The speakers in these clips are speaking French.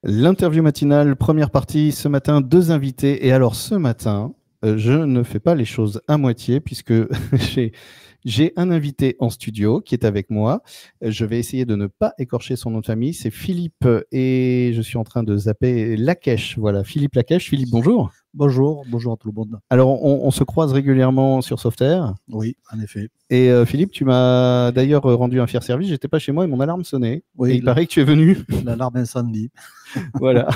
L'interview matinale, première partie, ce matin, 2 invités. Et alors ce matin, je ne fais pas les choses à moitié puisque j'ai un invité en studio qui est avec moi. Je vais essayer de ne pas écorcher son nom de famille. C'est Philippe et je suis en train de zapper Lakesh. Voilà, Philippe Lakesh. Philippe, bonjour. Bonjour à tout le monde. Alors, on se croise régulièrement sur Softair. Oui, en effet. Et Philippe, tu m'as d'ailleurs rendu un fier service. J'étais pas chez moi et mon alarme sonnait. Oui, et il paraît que tu es venu. L'alarme incendie. Voilà.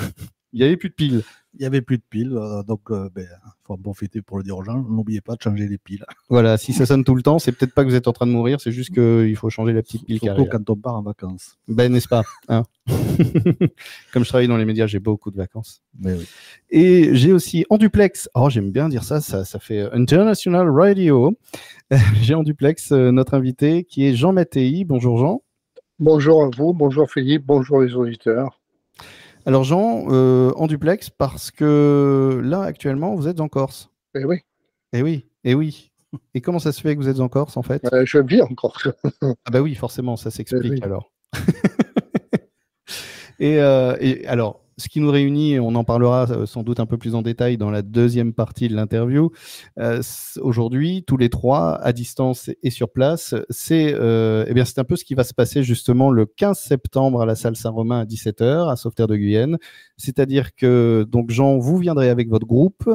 Il n'y avait plus de piles. Il n'y avait plus de piles, donc il faut en profiter pour le dire aux gens. N'oubliez pas de changer les piles. Voilà, si ça sonne tout le temps, c'est peut-être pas que vous êtes en train de mourir, c'est juste qu'il faut changer la petite pile qui Surtout arrive. quand on part en vacances. Ben, n'est-ce pas, hein? Comme je travaille dans les médias, j'ai beaucoup de vacances. Mais oui. Et j'ai aussi en duplex, j'aime bien dire ça fait International Radio. J'ai en duplex notre invité qui est Jean Mattei. Bonjour Jean. Bonjour à vous, bonjour Philippe, bonjour les auditeurs. Alors Jean, en duplex parce que là actuellement vous êtes en Corse. Eh oui. Eh oui, eh oui. Et comment ça se fait que vous êtes en Corse en fait? Je vis en Corse. Ah bah oui, forcément, ça s'explique oui. alors. Et alors, ce qui nous réunit, et on en parlera sans doute un peu plus en détail dans la deuxième partie de l'interview, aujourd'hui, tous les trois, à distance et sur place, c'est un peu ce qui va se passer justement le 15 septembre à la salle Saint-Romain à 17h, à Sauveterre de Guyenne. C'est-à-dire que, donc Jean, vous viendrez avec votre groupe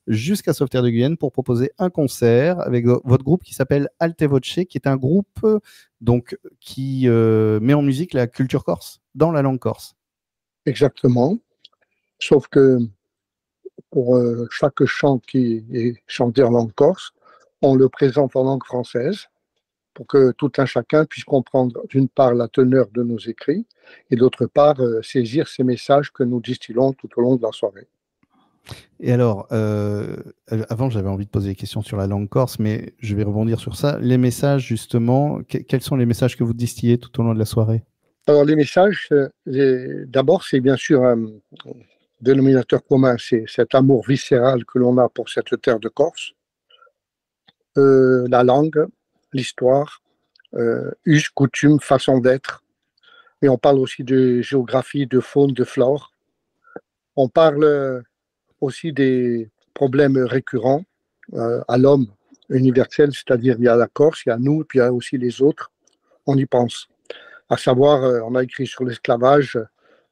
jusqu'à Sauveterre de Guyenne pour proposer un concert avec votre groupe qui s'appelle Alte Voce, qui est un groupe donc, qui met en musique la culture corse, dans la langue corse. Exactement. Sauf que pour chaque chant qui est chanté en langue corse, on le présente en langue française pour que tout un chacun puisse comprendre d'une part la teneur de nos écrits et d'autre part saisir ces messages que nous distillons tout au long de la soirée. Et alors, avant j'avais envie de poser des questions sur la langue corse, mais je vais rebondir sur ça. Les messages justement, quels sont les messages que vous distillez tout au long de la soirée? Alors les messages, d'abord c'est bien sûr un dénominateur commun, c'est cet amour viscéral que l'on a pour cette terre de Corse, la langue, l'histoire, us, coutumes, façon d'être. Et on parle aussi de géographie, de faune, de flore. On parle aussi des problèmes récurrents à l'homme universel, c'est-à-dire il y a la Corse, il y a nous, puis il y a aussi les autres. On y pense. À savoir, on a écrit sur l'esclavage,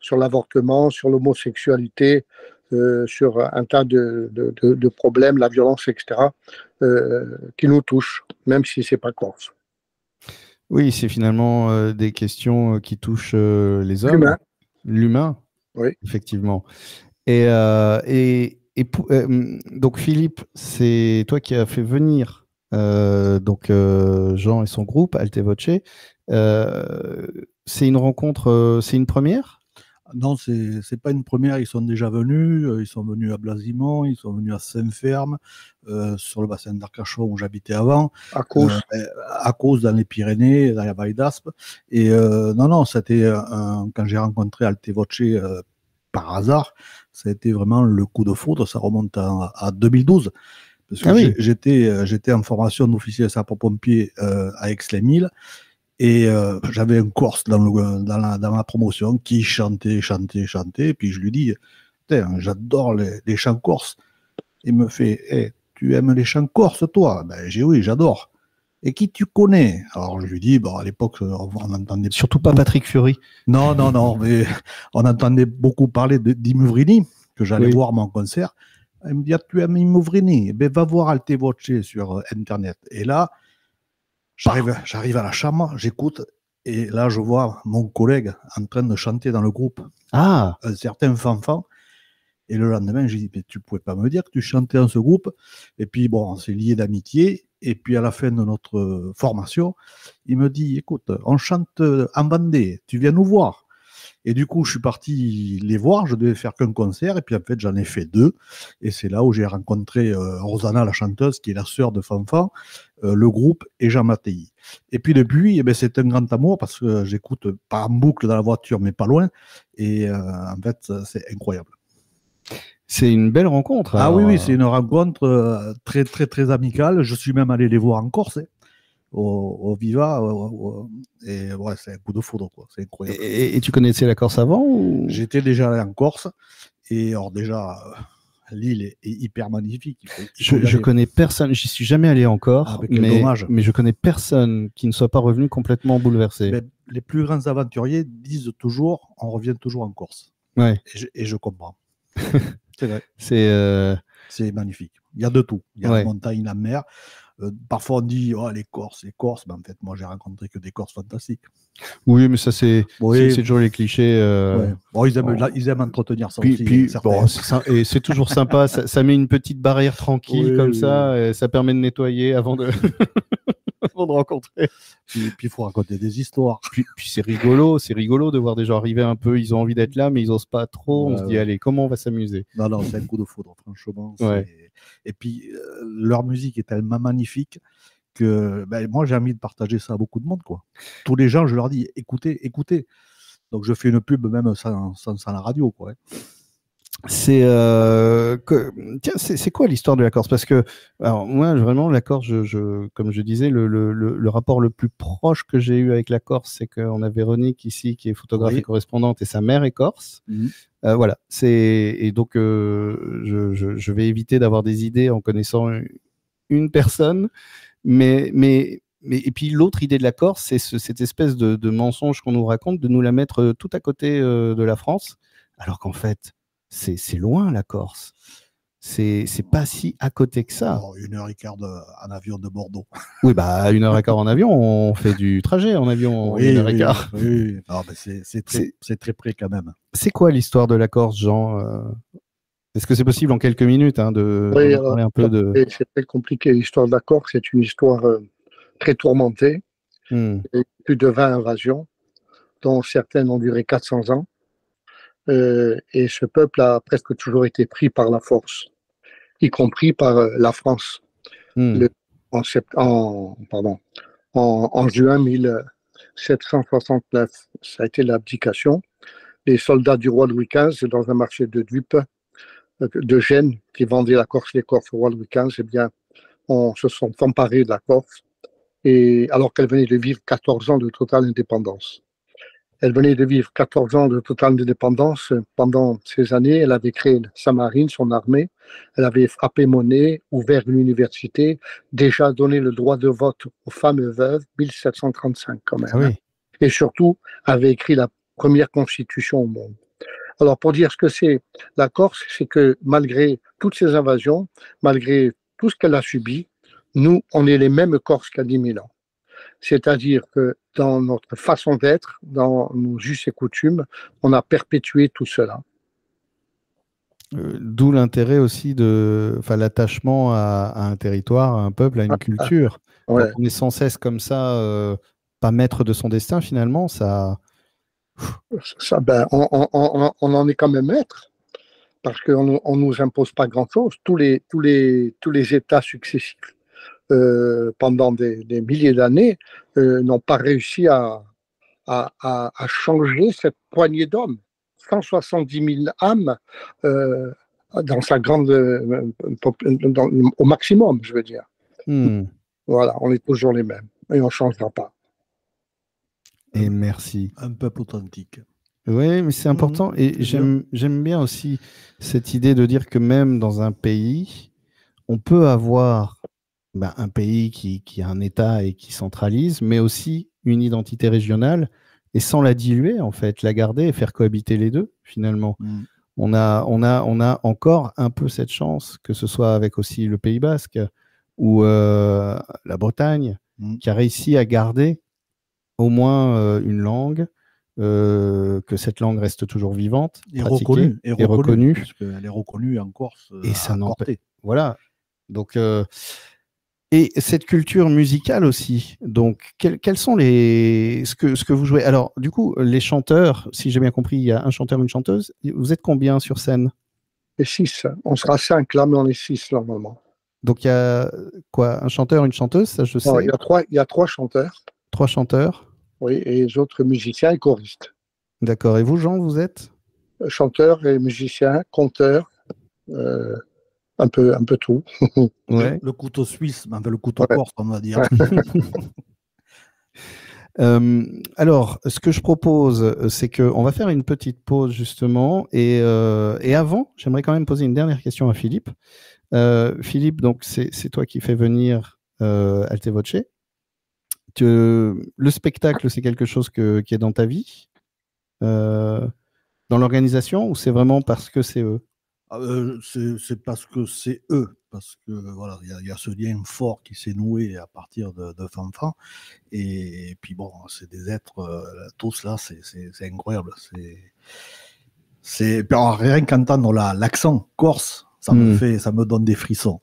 sur l'avortement, sur l'homosexualité, sur un tas de problèmes, la violence, etc., qui nous touchent, même si ce n'est pas corse. Oui, c'est finalement des questions qui touchent les hommes. L'humain, oui. Effectivement. Donc Philippe, c'est toi qui as fait venir Jean et son groupe, Alte Voce. C'est une rencontre, c'est une première? Non, c'est pas une première. Ils sont déjà venus. Ils sont venus à Blasimont, ils sont venus à Saint-Ferme, sur le bassin d'Arcachon où j'habitais avant. À cause dans les Pyrénées, dans la Vallée d'Aspe. Et non, c'était quand j'ai rencontré Alte Voce par hasard, ça a été vraiment le coup de foudre. Ça remonte à 2012. Parce que j'étais en formation d'officier de sapeur-pompier à Aix-les-Milles. Et j'avais un Corse dans ma promotion qui chantait. Et puis je lui dis, j'adore les chants corses. Il me fait, hey, tu aimes les chants corses, toi? Ben, j'ai oui, j'adore. Et qui tu connais? Alors je lui dis, à l'époque, on entendait... Surtout pas Patrick Fury. Non, mais on entendait beaucoup parler d'Imuvrini, que j'allais voir mon concert. Il me dit, tu aimes Imuvrini? Ben, va voir Alte Voce sur Internet. Et là, j'arrive à la chambre, j'écoute, et là, je vois mon collègue en train de chanter dans le groupe. Un certain Fanfan. Et le lendemain, j'ai dit, mais tu ne pouvais pas me dire que tu chantais dans ce groupe. Et puis, on s'est liés d'amitié. Et puis, à la fin de notre formation, il me dit, écoute, on chante en Vendée, tu viens nous voir. Et du coup, je suis parti les voir, je devais faire qu'un concert, et puis en fait, j'en ai fait 2. Et c'est là où j'ai rencontré Rosanna, la chanteuse, qui est la sœur de Fanfan, le groupe et Jean Mattei. Et puis depuis, c'est un grand amour, parce que j'écoute pas en boucle dans la voiture, mais pas loin. Et en fait, c'est incroyable. C'est une belle rencontre. Ah oui, c'est une rencontre très, très, très amicale. Je suis même allé les voir en Corse. au Viva. Et ouais, c'est un coup de foudre, quoi. C'est incroyable. Et tu connaissais la Corse avant ou... J'étais déjà allé en Corse. Et alors déjà, l'île est hyper magnifique. Je connais personne, j'y suis jamais allé encore, dommage. Mais je connais personne qui ne soit pas revenu complètement bouleversé. Mais les plus grands aventuriers disent toujours, on revient toujours en Corse. Ouais. Et je comprends. C'est vrai. C'est magnifique. Il y a de tout. Il y a la montagne, la mer. Parfois on dit les Corses, mais en fait moi j'ai rencontré que des Corses fantastiques. Oui, mais ça c'est toujours les clichés. Bon, ils aiment entretenir ça aussi. Bon, et c'est toujours sympa, ça met une petite barrière tranquille comme ça, et ça permet de nettoyer avant de rencontrer. Puis il faut raconter des histoires. Puis c'est rigolo de voir des gens arriver un peu, ils ont envie d'être là, mais ils n'osent pas trop. On se dit, allez, comment on va s'amuser? Non, c'est un coup de foudre, franchement. Et puis, leur musique est tellement magnifique que moi, j'ai envie de partager ça à beaucoup de monde, quoi. Tous les gens, je leur dis, écoutez. Donc, je fais une pub même sans la radio, quoi. C'est quoi l'histoire de la Corse? Parce que alors moi vraiment la Corse, comme je disais, le rapport le plus proche que j'ai eu avec la Corse, c'est qu'on a Véronique ici qui est photographe et correspondante, et sa mère est corse. Voilà, et donc je vais éviter d'avoir des idées en connaissant une personne, mais et puis l'autre idée de la Corse, c'est cette espèce de mensonge qu'on nous raconte, de nous la mettre tout à côté de la France, alors qu'en fait c'est loin, la Corse. C'est pas si à côté que ça. 1h15 en avion de Bordeaux. Oui, 1h15 en avion, on fait du trajet en avion en 1h15. Oui. Non, mais c'est très près quand même. C'est quoi l'histoire de la Corse, Jean? Est-ce que c'est possible en quelques minutes de parler un peu de... C'est très compliqué. L'histoire de la Corse, c'est une histoire très tourmentée. Plus de 20 invasions, dont certaines ont duré 400 ans. Et ce peuple a presque toujours été pris par la force, y compris par la France. En juin 1769, ça a été l'abdication. Les soldats du roi Louis XV, dans un marché de dupes de Gênes, qui vendait la Corse, les Corses au roi Louis XV, se sont emparés de la Corse, et alors qu'elle venait de vivre 14 ans de totale indépendance. Elle venait de vivre 14 ans de totale indépendance. Pendant ces années, elle avait créé sa marine, son armée. Elle avait frappé monnaie, ouvert une université, déjà donné le droit de vote aux femmes veuves, 1735 quand même. Oui. Et surtout, avait écrit la première constitution au monde. Alors, pour dire ce que c'est la Corse, c'est que malgré toutes ces invasions, malgré tout ce qu'elle a subi, nous, on est les mêmes Corses qu'à 10 000 ans. C'est-à-dire que dans notre façon d'être, dans nos us et coutumes, on a perpétué tout cela. D'où l'intérêt aussi l'attachement à un territoire, à un peuple, à une culture. Quand on est sans cesse comme ça, pas maître de son destin, finalement, ça on en est quand même maître, parce qu'on ne nous impose pas grand-chose. Tous les États successifs, pendant des milliers d'années, n'ont pas réussi à changer cette poignée d'hommes. 170 000 âmes dans sa grande, au maximum, je veux dire. Voilà, on est toujours les mêmes et on ne changera pas. Et merci. Un peuple authentique. Oui, mais c'est important. Et j'aime bien aussi cette idée de dire que même dans un pays, on peut avoir un pays qui a un État et qui centralise, mais aussi une identité régionale, et sans la diluer, en fait, la garder et faire cohabiter les deux, finalement. On a encore un peu cette chance, que ce soit avec aussi le Pays Basque ou la Bretagne, qui a réussi à garder au moins une langue, que cette langue reste toujours vivante, et reconnue. Parce qu'elle est reconnue en Corse. Et ça n'empêche. Voilà. Donc, et cette culture musicale aussi. Donc, quels sont ce que vous jouez? Alors, du coup, les chanteurs, si j'ai bien compris, il y a un chanteur, une chanteuse. Vous êtes combien sur scène? Et 6. On sera 5 là, mais on est 6 normalement. Donc, il y a quoi? Un chanteur, une chanteuse, ça je sais. Non, il y a 3 chanteurs. 3 chanteurs. Oui, et les autres musiciens et choristes. D'accord. Et vous, Jean, vous êtes? Chanteur et musicien, conteur, un peu tout. Ouais. Le couteau suisse, enfin, le couteau Ouais. corse, on va dire. Alors, ce que je propose, c'est qu'on va faire une petite pause justement, et avant, j'aimerais quand même poser une dernière question à Philippe. Philippe, donc c'est toi qui fais venir Alte Voce. Le spectacle, c'est quelque chose qui est dans ta vie, dans l'organisation, ou c'est vraiment parce que c'est eux? C'est parce que c'est eux, parce que voilà, il y a ce lien fort qui s'est noué à partir de Fanfan. Et puis bon, c'est des êtres, tous là, c'est incroyable. Rien qu'entendre l'accent corse, ça me donne des frissons.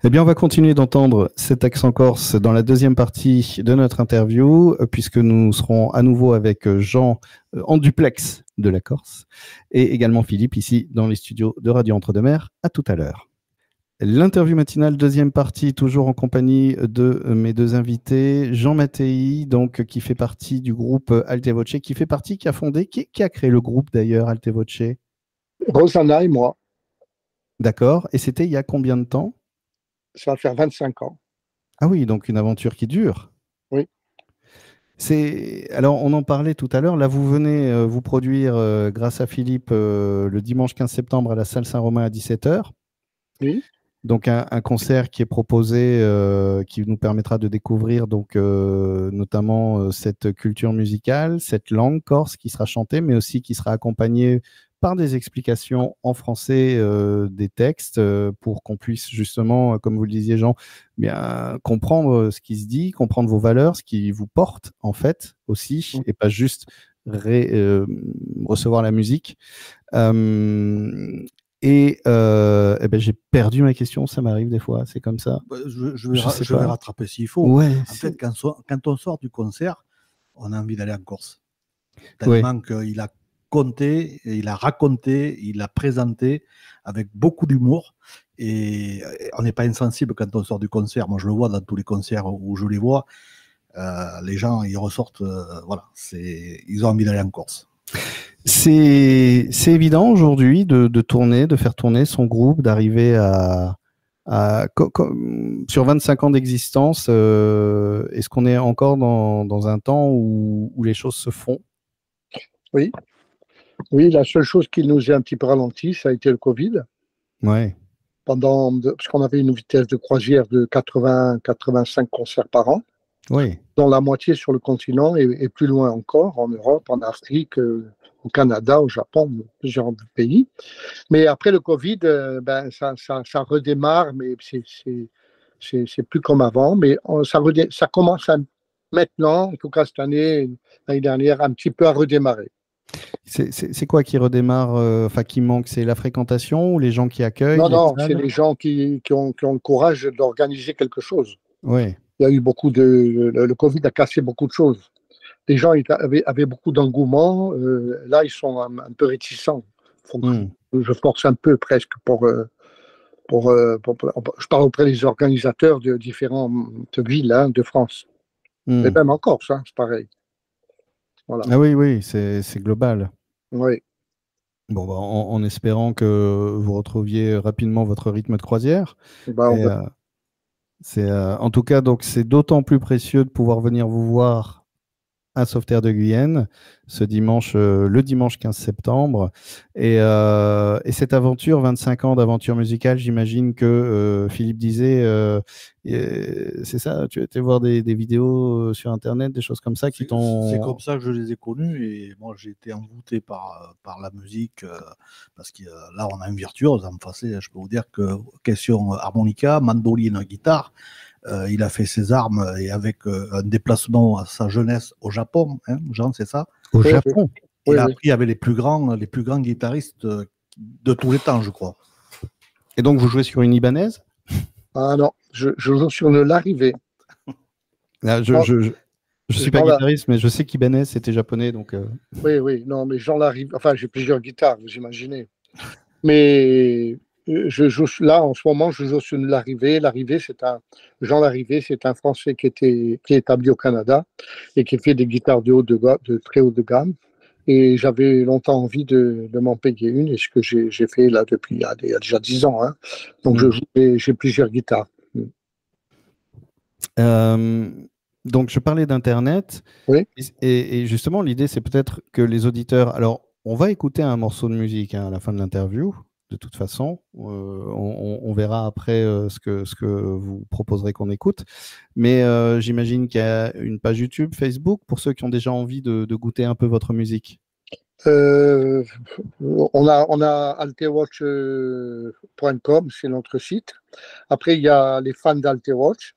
Eh bien, on va continuer d'entendre cet accent corse dans la deuxième partie de notre interview, puisque nous serons à nouveau avec Jean en duplex de la Corse et également Philippe ici dans les studios de Radio Entre-deux-Mers. À tout à l'heure. L'interview matinale, deuxième partie, toujours en compagnie de mes deux invités. Jean Mattei, donc, qui fait partie du groupe Alte Voce, qui a fondé, qui a créé le groupe d'ailleurs, Alte Voce? Rosanna et moi. D'accord. Et c'était il y a combien de temps? Ça va faire 25 ans. Ah oui, donc une aventure qui dure. Oui. Alors, on en parlait tout à l'heure. Là, vous venez vous produire, grâce à Philippe, le dimanche 15 septembre à la salle Saint-Romain à 17h. Oui. Donc, un concert qui est proposé, qui nous permettra de découvrir donc, notamment cette culture musicale, cette langue corse qui sera chantée, mais aussi qui sera accompagnée par des explications en français des textes pour qu'on puisse justement, comme vous le disiez Jean, bien comprendre ce qui se dit, comprendre vos valeurs, ce qui vous porte en fait aussi, et pas juste recevoir la musique. Eh ben, j'ai perdu ma question, ça m'arrive des fois, c'est comme ça. Je vais rattraper s'il faut. Ouais, en fait, quand on sort du concert, on a envie d'aller en Corse. Tellement qu'il a compté, il a raconté, il a présenté avec beaucoup d'humour. Et on n'est pas insensible quand on sort du concert. Moi, je le vois dans tous les concerts où je les vois. Les gens, ils ressortent, voilà, ils ont envie d'aller en Corse. C'est évident aujourd'hui de tourner, de faire tourner son groupe, d'arriver sur 25 ans d'existence. Est-ce qu'on est encore dans un temps où les choses se font? Oui. Oui, la seule chose qui nous est un petit peu ralenti, ça a été le Covid. Ouais. Parce qu'on avait une vitesse de croisière de 80-85 concerts par an, oui. dont la moitié sur le continent et plus loin encore, en Europe, en Afrique, au Canada, au Japon, plusieurs pays. Mais après le Covid, ça redémarre, mais c'est plus comme avant. Mais ça commence maintenant, en tout cas cette année, l'année dernière, un petit peu à redémarrer. C'est quoi qui redémarre, qui manque? C'est la fréquentation ou les gens qui accueillent? Non, c'est les gens qui ont le courage d'organiser quelque chose. Oui. Il y a eu le Covid a cassé beaucoup de choses. Les gens avaient beaucoup d'engouement. Là, ils sont un peu réticents. Je force un peu presque je parle auprès des organisateurs de différentes villes de France. Et même en Corse, c'est pareil. Voilà. Ah oui, c'est global. Oui. Bon, en espérant que vous retrouviez rapidement votre rythme de croisière. En tout cas, donc c'est d'autant plus précieux de pouvoir venir vous voir à Sauveterre de Guyenne le dimanche 15 septembre. Et cette aventure, 25 ans d'aventure musicale, j'imagine que Philippe disait, c'est ça, tu as été voir des vidéos sur Internet, des choses comme ça qui t'ont... C'est comme ça que je les ai connus, et moi j'ai été envoûté par la musique, parce que là on a un virtuose en face. Je peux vous dire que question harmonica, mandoline, guitare, il a fait ses armes, et avec un déplacement à sa jeunesse au Japon, Jean, c'est ça? Au Japon. Il a appris avec les plus grands guitaristes de tous les temps, je crois. Et donc vous jouez sur une ibanaise? Ah non, je joue sur une larivée. Là, je suis pas guitariste, mais je sais qu'Ibanez c'était japonais, donc. Oui, non, mais Jean Larivée. Enfin, j'ai plusieurs guitares, vous imaginez. Mais je joue là en ce moment, je joue sur une larivée. Jean Larivée, c'est un Français qui est établi au Canada et qui fait des guitares de très haut de gamme. Et j'avais longtemps envie de m'en payer une, et ce que j'ai fait là depuis il y a déjà 10 ans. Hein. Donc j'ai plusieurs guitares. Donc je parlais d'Internet, Oui. Et justement l'idée c'est peut-être que les auditeurs, alors on va écouter un morceau de musique à la fin de l'interview, de toute façon, on verra après ce que vous proposerez qu'on écoute, mais j'imagine qu'il y a une page YouTube, Facebook, pour ceux qui ont déjà envie de goûter un peu votre musique. On a alterwatch.com, c'est notre site. Après, il y a les fans d'Alterwatch.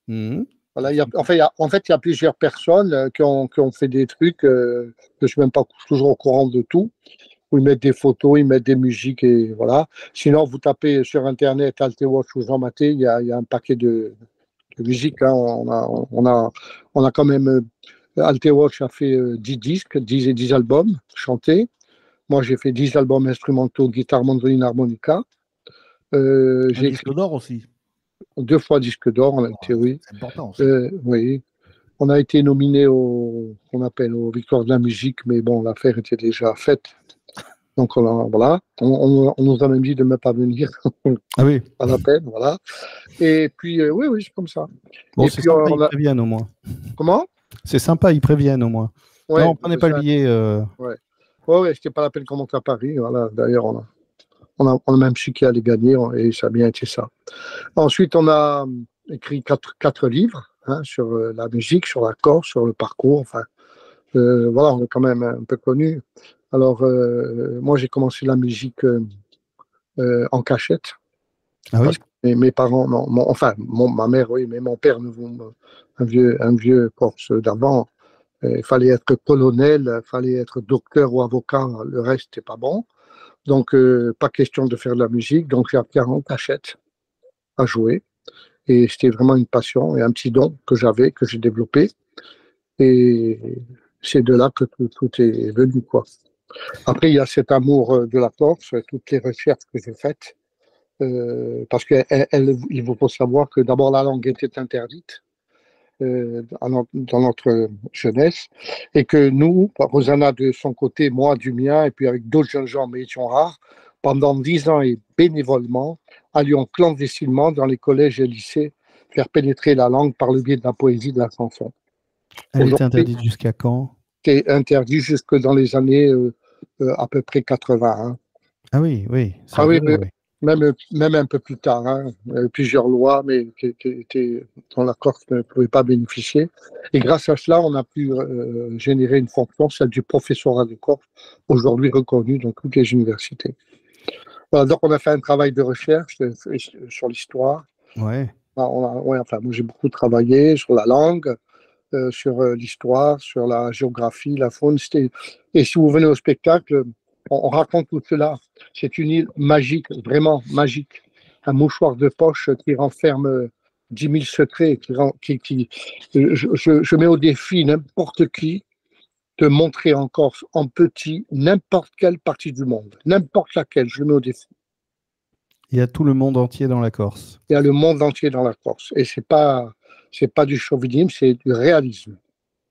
Voilà, en fait, il y a plusieurs personnes qui ont fait des trucs que je ne suis même pas toujours au courant de tout. Où ils mettent des photos, ils mettent des musiques et voilà. Sinon, vous tapez sur Internet Alterwatch ou Jean Maté, il y a un paquet de musiques. Hein. On a quand même. Alterwatch a fait 10 disques, 10 albums chantés. Moi, j'ai fait 10 albums instrumentaux, guitare, mandoline, harmonica. J'ai disque d'or aussi. 2 fois disque d'or, on a été, oui. C'est important aussi. Oui. On a été nominé qu'on appelle aux Victoires de la musique, mais bon, l'affaire était déjà faite. Donc voilà, on nous a même dit de ne pas venir. Ah oui. À la peine, voilà. Et puis, oui, c'est comme ça. Bon, et c'est puis, sympa, ils préviennent au moins. Comment? C'est sympa, ils préviennent au moins. Ouais, non, prenez pas le billet. Ouais, c'était pas la peine qu'on monte à Paris. Voilà. D'ailleurs, on a même su qui allait gagner et ça a bien été ça. Ensuite, on a écrit 4 livres hein, sur la musique, sur l'accord, sur le parcours. Enfin, voilà, on est quand même un peu connu. Alors, moi, j'ai commencé la musique en cachette. Ah oui? Parce que mes parents, non, ma mère, oui, mais mon père, un vieux Corse d'avant, il fallait être colonel, il fallait être docteur ou avocat, le reste, c'était pas bon. Donc, pas question de faire de la musique. Donc, j'ai appris en cachette à jouer. Et c'était vraiment une passion et un petit don que j'avais, que j'ai développé. Et c'est de là que tout est venu, quoi. Après, il y a cet amour de la Corse, toutes les recherches que j'ai faites. Parce qu'il faut savoir que d'abord, la langue était interdite dans notre jeunesse. Et que nous, Rosanna de son côté, moi du mien, et puis avec d'autres jeunes gens, mais ils sont rares, pendant 10 ans et bénévolement, allions clandestinement dans les collèges et lycées faire pénétrer la langue par le biais de la poésie, de la chanson. Elle était interdite jusqu'à quand? C'était interdit jusque dans les années à peu près 80. Hein. Ah oui, oui. Ah oui, oui. Même un peu plus tard. Hein. Il y avait plusieurs lois, mais qui étaient dont la Corse ne pouvait pas bénéficier. Et grâce à cela, on a pu générer une fonction, celle du professorat de Corse, aujourd'hui reconnu dans toutes les universités. Voilà, donc on a fait un travail de recherche sur l'histoire. Ouais. Moi j'ai beaucoup travaillé sur la langue, sur l'histoire, sur la géographie, la faune. Et si vous venez au spectacle, on raconte tout cela. C'est une île magique, vraiment magique. Un mouchoir de poche qui renferme 10 000 secrets. Je mets au défi n'importe qui de montrer en Corse, en petit, n'importe quelle partie du monde. N'importe laquelle, je le mets au défi. Il y a tout le monde entier dans la Corse. Il y a le monde entier dans la Corse. Et c'est pas du chauvinisme, c'est du réalisme.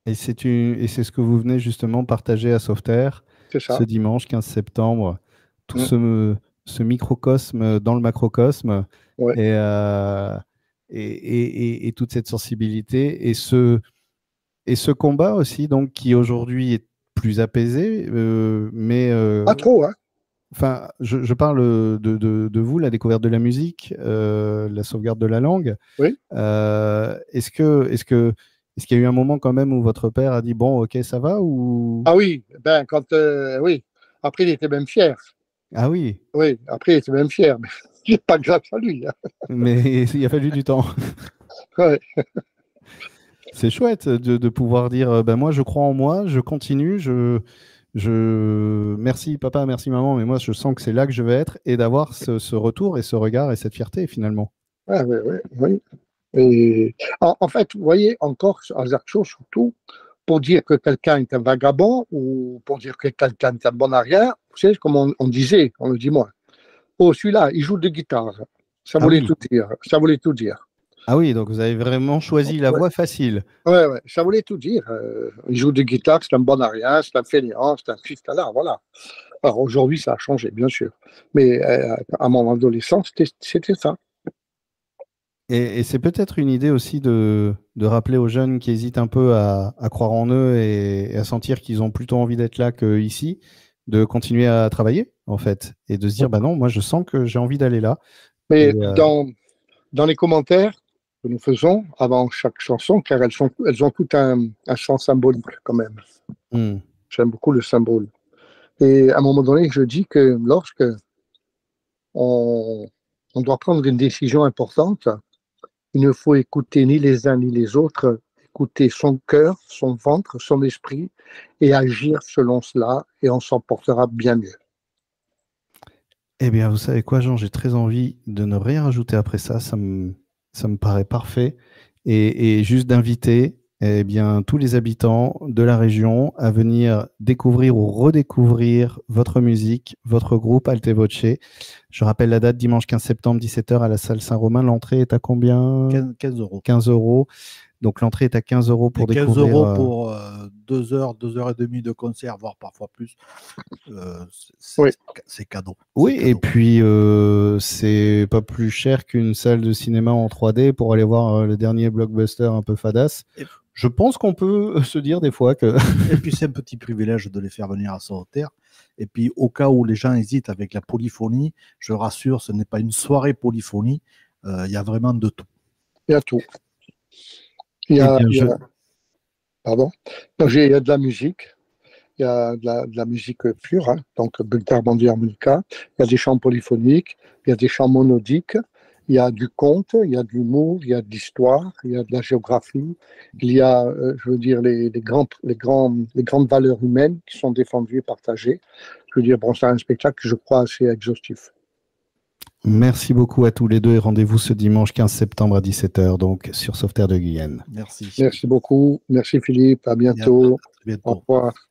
Et c'est ce que vous venez justement partager à Sauveterre ce dimanche 15 septembre. Tout ce microcosme dans le macrocosme et toute cette sensibilité et ce combat aussi donc qui aujourd'hui est plus apaisé, mais pas trop, hein. Enfin, je parle de vous, la découverte de la musique, la sauvegarde de la langue. Oui. Est-ce qu'il y a eu un moment quand même où votre père a dit bon, ok, ça va ou... Ah oui, ben oui. Après, il était même fier. Ah oui. Oui, après, il était même fier, mais c'est pas grâce à lui. Hein. Mais il a fallu du temps. Ouais. C'est chouette de pouvoir dire ben moi, je crois en moi, je continue, merci papa, merci maman, mais moi je sens que c'est là que je vais être et d'avoir ce retour et ce regard et cette fierté finalement. Ah, oui. Et en fait, vous voyez, encore à Ajaccio surtout, pour dire que quelqu'un est un vagabond ou pour dire que quelqu'un est un bon à rien, vous savez, comme on disait, on le dit moi, oh celui-là, il joue de guitare. Ça voulait tout dire. Ça voulait tout dire. Ah oui, donc vous avez vraiment choisi la voie facile. Ouais, ouais, ça voulait tout dire. Il joue de guitare, c'est un bon aria, c'est un fainéant, c'est un fils là, voilà. Alors aujourd'hui, ça a changé, bien sûr. Mais à mon adolescence, c'était ça. Et c'est peut-être une idée aussi de rappeler aux jeunes qui hésitent un peu à croire en eux et à sentir qu'ils ont plutôt envie d'être là qu'ici, de continuer à travailler, en fait, et de se dire, bah non, moi je sens que j'ai envie d'aller là. Mais Et, dans les commentaires que nous faisons avant chaque chanson, car elles ont tout un sens symbolique quand même. J'aime beaucoup le symbole. Et à un moment donné, je dis que lorsque on doit prendre une décision importante, il ne faut écouter ni les uns ni les autres, écouter son cœur, son ventre, son esprit et agir selon cela et on s'en portera bien mieux. Eh bien, vous savez quoi, Jean, j'ai très envie de ne rien rajouter après ça. Ça me paraît parfait. Et juste d'inviter eh bien, tous les habitants de la région à venir découvrir ou redécouvrir votre musique, votre groupe Alte Voce. Je rappelle la date, dimanche 15 septembre, 17h à la salle Saint-Romain. L'entrée est à combien? 15 euros. 15 euros. Donc l'entrée est à 15 euros pour découvrir. 15 euros pour 2 heures, 2 heures et demie de concert, voire parfois plus. C'est cadeau. Oui, cadeau. Et puis c'est pas plus cher qu'une salle de cinéma en 3D pour aller voir le dernier blockbuster un peu fadasse. Je pense qu'on peut se dire des fois que... Et puis c'est un petit privilège de les faire venir à Sauterre. Et puis au cas où les gens hésitent avec la polyphonie, je rassure, ce n'est pas une soirée polyphonie. Il y a vraiment de tout. Il y a tout. Pardon. Donc, il y a de la musique. Il y a de la musique pure, donc Bulgar-Bandi harmonica. Il y a des chants polyphoniques. Il y a des chants monodiques. Il y a du conte, il y a de l'humour, il y a de l'histoire, il y a de la géographie. Il y a, je veux dire, les grandes valeurs humaines qui sont défendues et partagées. Je veux dire, bon, c'est un spectacle que je crois assez exhaustif. Merci beaucoup à tous les deux et rendez-vous ce dimanche 15 septembre à 17h donc sur Sauveterre de Guyenne. Merci. Merci beaucoup. Merci Philippe. À bientôt. À bientôt. Au revoir.